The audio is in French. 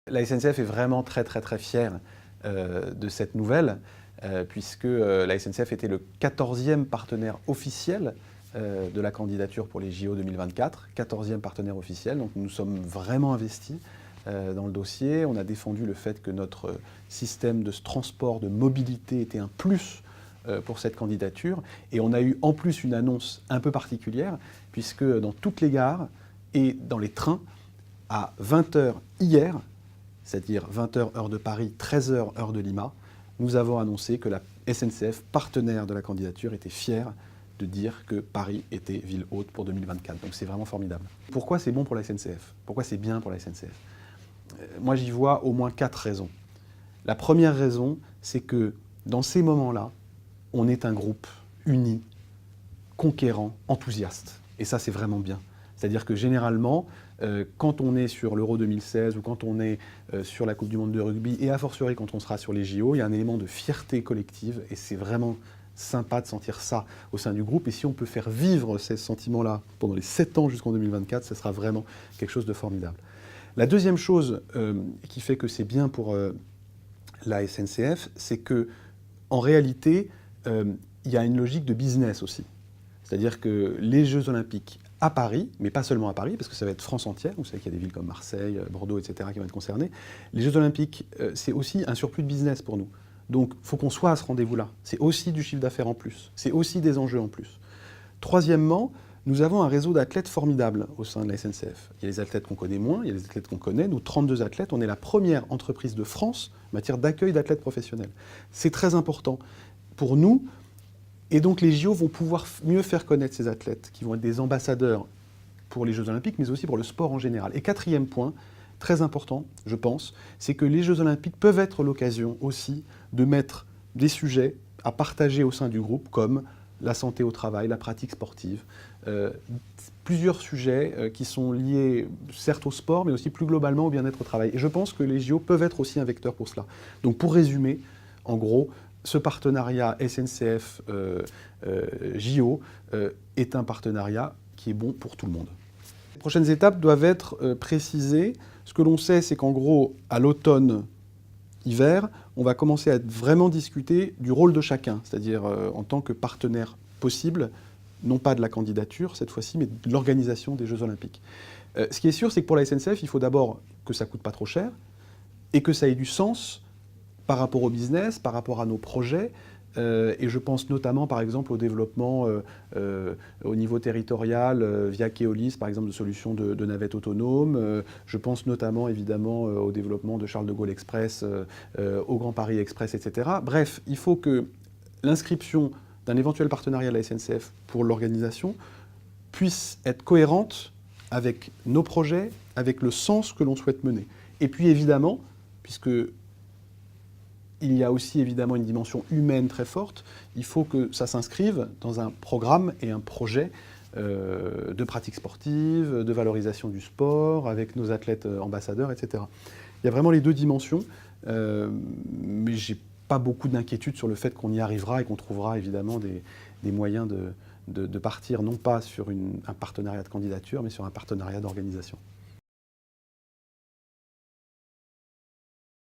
La SNCF est vraiment très fière de cette nouvelle, puisque la SNCF était le 14e partenaire officiel de la candidature pour les JO 2024, 14e partenaire officiel, donc nous sommes vraiment investis dans le dossier. On a défendu le fait que notre système de transport, de mobilité était un plus pour cette candidature, et on a eu en plus une annonce un peu particulière, puisque dans toutes les gares et dans les trains, à 20h hier, c'est-à-dire 20h heure de Paris, 13h heure de Lima, nous avons annoncé que la SNCF, partenaire de la candidature, était fière de dire que Paris était ville haute pour 2024. Donc c'est vraiment formidable. Pourquoi c'est bon pour la SNCF? Pourquoi c'est bien pour la SNCF? Moi j'y vois au moins 4 raisons. La première raison, c'est que dans ces moments-là, on est un groupe uni, conquérant, enthousiaste. Et ça c'est vraiment bien. C'est-à-dire que généralement, quand on est sur l'Euro 2016 ou quand on est sur la Coupe du Monde de rugby, et a fortiori quand on sera sur les JO, il y a un élément de fierté collective, et c'est vraiment sympa de sentir ça au sein du groupe. Et si on peut faire vivre ces sentiments-là pendant les 7 ans jusqu'en 2024, ce sera vraiment quelque chose de formidable. La deuxième chose qui fait que c'est bien pour la SNCF, c'est que en réalité, il y a une logique de business aussi. C'est-à-dire que les Jeux Olympiques à Paris, mais pas seulement à Paris, parce que ça va être France entière, vous savez qu'il y a des villes comme Marseille, Bordeaux, etc. qui vont être concernées. Les Jeux Olympiques, c'est aussi un surplus de business pour nous. Donc il faut qu'on soit à ce rendez-vous-là. C'est aussi du chiffre d'affaires en plus. C'est aussi des enjeux en plus. Troisièmement, nous avons un réseau d'athlètes formidable au sein de la SNCF. Il y a les athlètes qu'on connaît moins, il y a les athlètes qu'on connaît. Nous, 32 athlètes, on est la première entreprise de France en matière d'accueil d'athlètes professionnels. C'est très important pour nous. Et donc les JO vont pouvoir mieux faire connaître ces athlètes, qui vont être des ambassadeurs pour les Jeux Olympiques, mais aussi pour le sport en général. Et quatrième point, très important, je pense, c'est que les Jeux Olympiques peuvent être l'occasion aussi de mettre des sujets à partager au sein du groupe, comme la santé au travail, la pratique sportive, plusieurs sujets qui sont liés certes au sport, mais aussi plus globalement au bien-être au travail. Et je pense que les JO peuvent être aussi un vecteur pour cela. Donc pour résumer, en gros, ce partenariat SNCF-JO est un partenariat qui est bon pour tout le monde. Les prochaines étapes doivent être précisées. Ce que l'on sait, c'est qu'en gros, à l'automne-hiver, on va commencer à vraiment discuter du rôle de chacun, c'est-à-dire en tant que partenaire possible, non pas de la candidature cette fois-ci, mais de l'organisation des Jeux Olympiques. Ce qui est sûr, c'est que pour la SNCF, il faut d'abord que ça ne coûte pas trop cher et que ça ait du sens par rapport au business, par rapport à nos projets, et je pense notamment par exemple au développement au niveau territorial via Keolis, par exemple de solutions de navettes autonomes. Je pense notamment évidemment au développement de Charles de Gaulle Express, au Grand Paris Express, etc. Bref, il faut que l'inscription d'un éventuel partenariat de la SNCF pour l'organisation puisse être cohérente avec nos projets, avec le sens que l'on souhaite mener. Et puis évidemment, puisque il y a aussi évidemment une dimension humaine très forte, il faut que ça s'inscrive dans un programme et un projet de pratique sportive, de valorisation du sport, avec nos athlètes ambassadeurs, etc. Il y a vraiment les deux dimensions, mais je n'ai pas beaucoup d'inquiétude sur le fait qu'on y arrivera et qu'on trouvera évidemment des moyens de partir non pas sur un partenariat de candidature, mais sur un partenariat d'organisation.